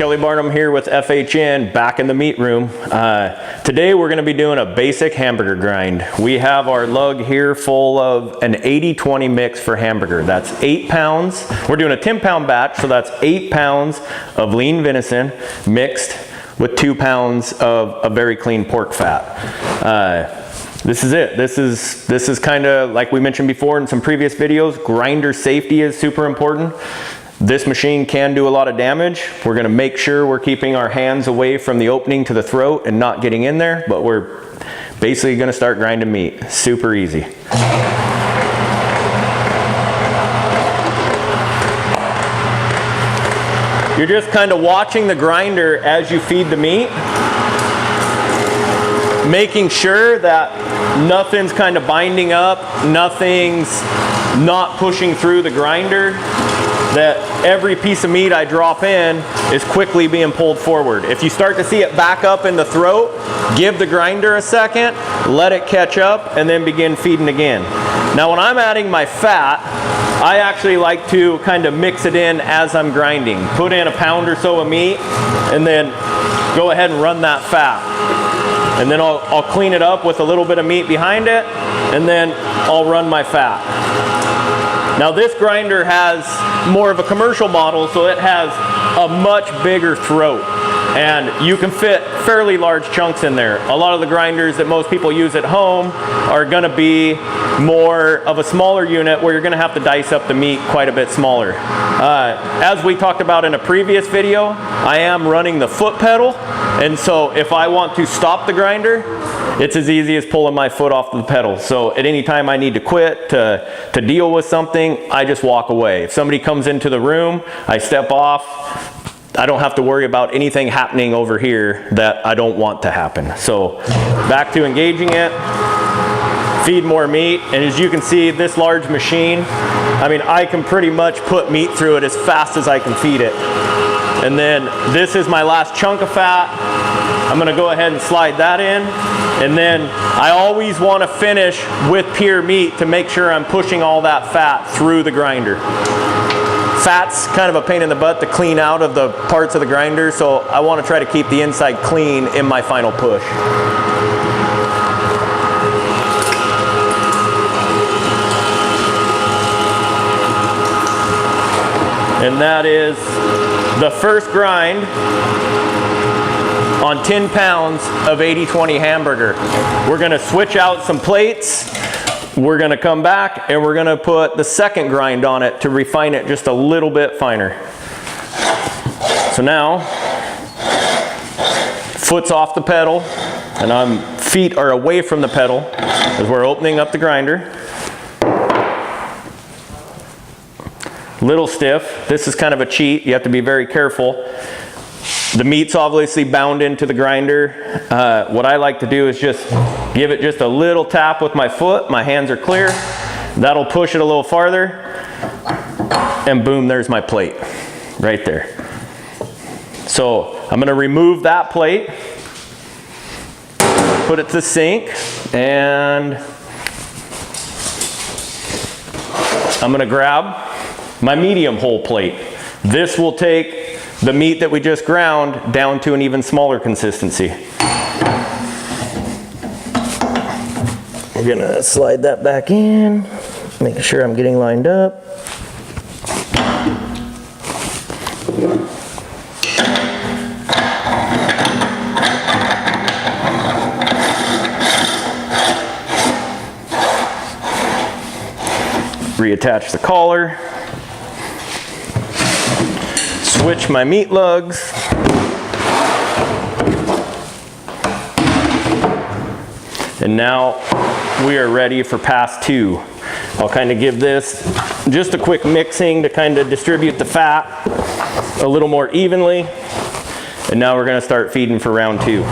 Kelly Barnum here with FHN, back in the meat room. Today we're going to be doing a basic hamburger grind. We have our lug here full of an 80-20 mix for hamburger. That's 8 pounds. We're doing a 10-pound batch, so that's 8 pounds of lean venison mixed with 2 pounds of a very clean pork fat. This is it. This is kind of like we mentioned before in some previous videos. Grinder safety is super important. This machine can do a lot of damage. We're going to make sure we're keeping our hands away from the opening to the throat and not getting in there, but we're basically going to start grinding meat. Super easy. You're just kind of watching the grinder as you feed the meat, making sure that nothing's kind of binding up, nothing's not pushing through the grinder, that every piece of meat I drop in is quickly being pulled forward. If you start to see it back up in the throat, give the grinder a second, let it catch up, and then begin feeding again. Now when I'm adding my fat, I actually like to kind of mix it in as I'm grinding. Put in a pound or so of meat, and then go ahead and run that fat. And then I'll clean it up with a little bit of meat behind it, and then I'll run my fat. Now this grinder has more of a commercial model, so it has a much bigger throat, and you can fit fairly large chunks in there. A lot of the grinders that most people use at home are going to be more of a smaller unit where you're going to have to dice up the meat quite a bit smaller. As we talked about in a previous video, I am running the foot pedal, and so if I want to stop the grinder, it's as easy as pulling my foot off the pedal. So at any time I need to quit, to deal with something, I just walk away. If somebody comes into the room, I step off. I don't have to worry about anything happening over here that I don't want to happen. So back to engaging it, feed more meat, and as you can see, this large machine, I mean, I can pretty much put meat through it as fast as I can feed it. And then this is my last chunk of fat. I'm gonna go ahead and slide that in. And then I always wanna finish with pure meat to make sure I'm pushing all that fat through the grinder. Fat's kind of a pain in the butt to clean out of the parts of the grinder, so I wanna try to keep the inside clean in my final push. And that is the first grind on 10 pounds of 80-20 hamburger. We're gonna switch out some plates. We're gonna come back and we're gonna put the second grind on it to refine it just a little bit finer. So now, foot's off the pedal and feet are away from the pedal as we're opening up the grinder. Little stiff. This is kind of a cheat. You have to be very careful. The meat's obviously bound into the grinder. What I like to do is just give it just a little tap with my foot. My hands are clear. That'll push it a little farther. And boom, there's my plate right there. So I'm going to remove that plate, put it to the sink, and I'm going to grab my medium hole plate. This will take the meat that we just ground down to an even smaller consistency. We're gonna slide that back in, making sure I'm getting lined up. Reattach the collar. Switch my meat lugs. And now we are ready for pass 2. I'll kind of give this just a quick mixing to kind of distribute the fat a little more evenly. And now we're going to start feeding for round 2.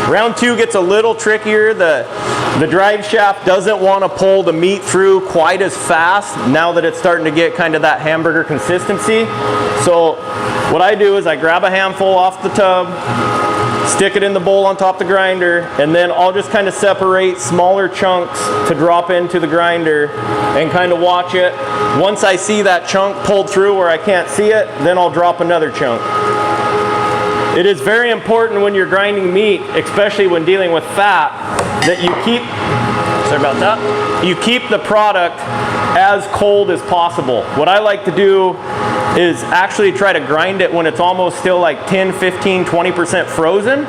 Round 2 gets a little trickier. The drive shaft doesn't want to pull the meat through quite as fast now that it's starting to get kind of that hamburger consistency. So what I do is I grab a handful off the tub, stick it in the bowl on top of the grinder, and then I'll just kind of separate smaller chunks to drop into the grinder and kind of watch it. Once I see that chunk pulled through where I can't see it, then I'll drop another chunk. It is very important when you're grinding meat, especially when dealing with fat, that you keep, sorry about that, you keep the product as cold as possible. What I like to do is actually try to grind it when it's almost still like 10, 15, 20% frozen.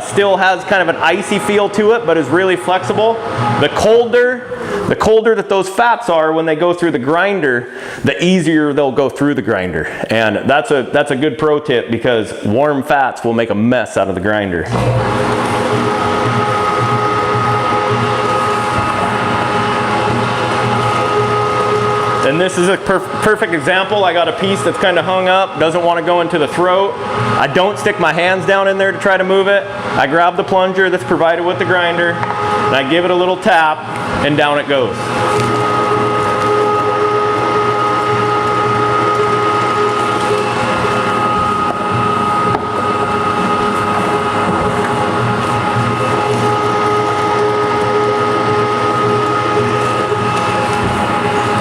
Still has kind of an icy feel to it, but is really flexible. The colder that those fats are when they go through the grinder, the easier they'll go through the grinder. And that's a good pro tip, because warm fats will make a mess out of the grinder. And this is a perfect example. I got a piece that's kind of hung up, doesn't want to go into the throat. I don't stick my hands down in there to try to move it. I grab the plunger that's provided with the grinder, and I give it a little tap, and down it goes.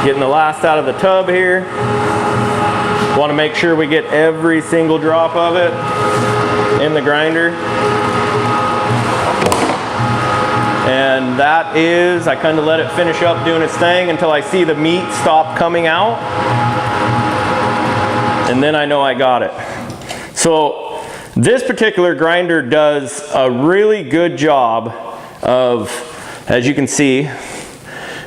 Getting the last out of the tub here. Want to make sure we get every single drop of it in the grinder. And that is, I kind of let it finish up doing its thing until I see the meat stop coming out. And then I know I got it. So this particular grinder does a really good job of, as you can see,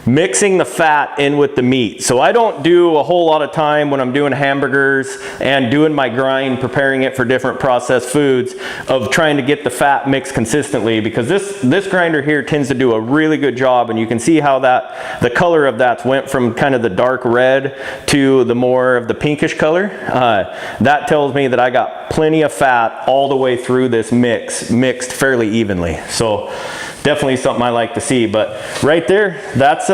mixing the fat in with the meat. So I don't do a whole lot of time when I'm doing hamburgers and doing my grind, preparing it for different processed foods, of trying to get the fat mixed consistently, because this grinder here tends to do a really good job. And you can see how the color of that went from kind of the dark red to the more of the pinkish color. That tells me that I got plenty of fat all the way through this mixed fairly evenly. So definitely something I like to see. But right there, that's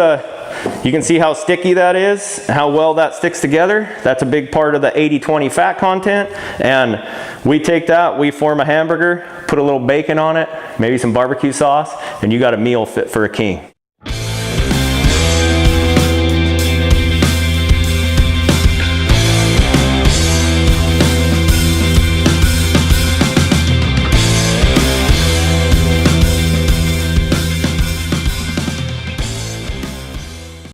you can see how sticky that is, how well that sticks together. That's a big part of the 80-20 fat content. And we take that, we form a hamburger, put a little bacon on it, maybe some barbecue sauce, and you got a meal fit for a king.